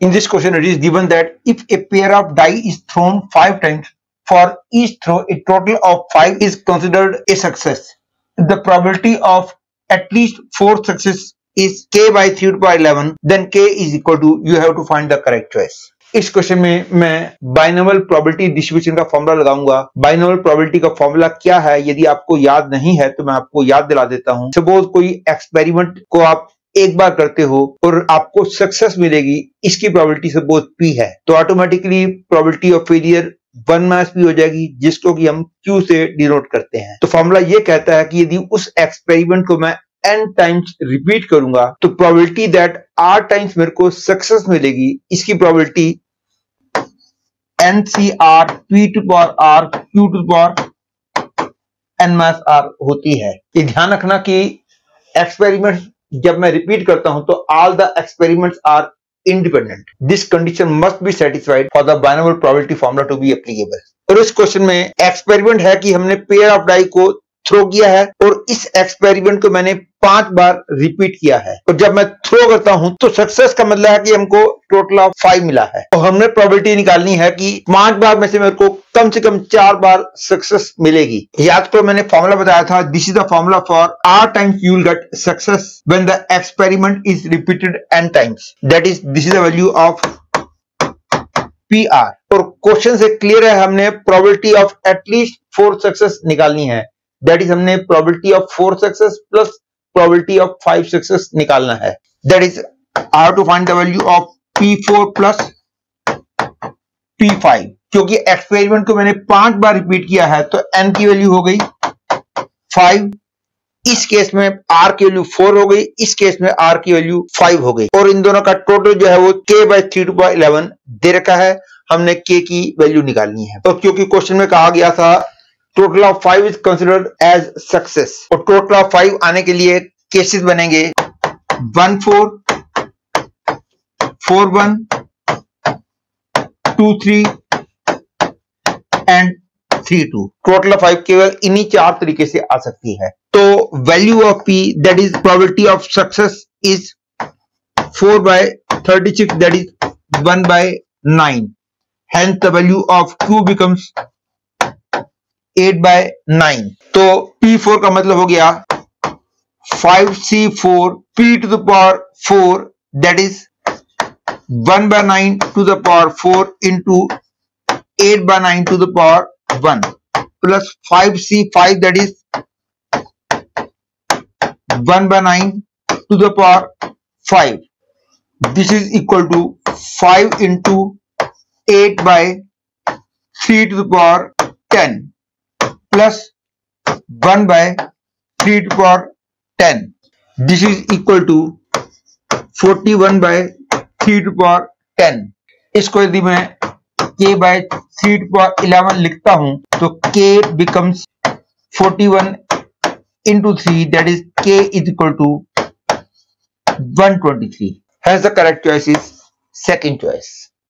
In this question, it is given that if a pair of die is thrown 5 times, for each throw, a total of 5 is considered a success. The probability of at least 4 success is k by 3 to the power 11. Then k is equal to, you have to find the correct choice. इस question में मैं binomial probability distribution का formula लगाऊंगा। Binomial probability का formula क्या है, यदि आपको याद नहीं है तो मैं आपको याद दिला देता हूं। सपोज कोई एक्सपेरिमेंट को आप एक बार करते हो और आपको सक्सेस मिलेगी, इसकी प्रोबेबिलिटी सपोज p है, तो automatically probability of failure 1 minus p हो जाएगी, जिसको कि हम q से डिनोट करते हैं। तो फॉर्मूला ये कहता है कि यदि उस एक्सपेरिमेंट को मैं n टाइम्स रिपीट करूंगा तो प्रोबेबिलिटी दैट r टाइम्स मेरे को सक्सेस मिलेगी, इसकी probability NCR p to power r q to power n minus r होती है। ये ध्यान रखना कि एक्सपेरिमेंट जब मैं रिपीट करता हूं तो all the experiments are independent. This condition must be satisfied for the binomial probability formula to be applicable. और इस क्वेश्चन में एक्सपेरिमेंट है कि हमने पेयर ऑफ डाई को थ्रो किया है और इस एक्सपेरिमेंट को मैंने 5 बार रिपीट किया है, और जब मैं थ्रो करता हूं तो सक्सेस का मतलब है कि हमको टोटल ऑफ 5 मिला है, और हमने प्रोबेबिलिटी निकालनी है कि 5 बार में से मेरे को कम से कम 4 बार सक्सेस मिलेगी। याद करो मैंने फॉर्मूला बताया था, this is the formula for r times you will get success when the experiment is repeated n times, that is this is the value of PR। और क्वेश्चन से क्लियर है, हमने प्रोबेबिलिटी ऑफ एटलीस्ट 4 सक्सेस निकालनी है, that इज हमने probability of 4 success plus probability of 5 success निकालना है। That is I have to find the value of P4 plus P5। क्योंकि एक्सपेरिमेंट को मैंने 5 बार रिपीट किया है तो n की वैल्यू हो गई 5, इस केस में r की वैल्यू 4 हो गई, इस केस में r की वैल्यू 5 हो गई, और इन दोनों का टोटल जो है वो k by 3 to the power 11 दे रखा है, हमने k की वैल्यू निकालनी है। और क्योंकि क्वेश्चन में कहा गया था total of 5 is considered as success, और टोटल ऑफ 5 आने के लिए केसेस बनेंगे 1 4 4 1 2 3 एंड 3 2। टोटल ऑफ 5 केवल इन्हीं 4 तरीके से आ सकती है। तो value of p that is probability of success is 4 by 36, that is 1 by 9, hence the value of q becomes 8 by 9। तो P4 का मतलब हो गया 5C4 p to the power 4, that is 1 by 9 to the power 4 into 8 by 9 to the power 1 plus 5C5, that is 1 by 9 to the power 5. This is equal to 5 into 8 by 3 to the power 10 plus 1 by 3 to the power 10. This is equal to 41 by 3 to the power 10. इसको यदि मैं k by 3 to the power 11 लिखता हूं तो k becomes 41 into 3, that is k is equal to 123. Hence the correct choice is second choice.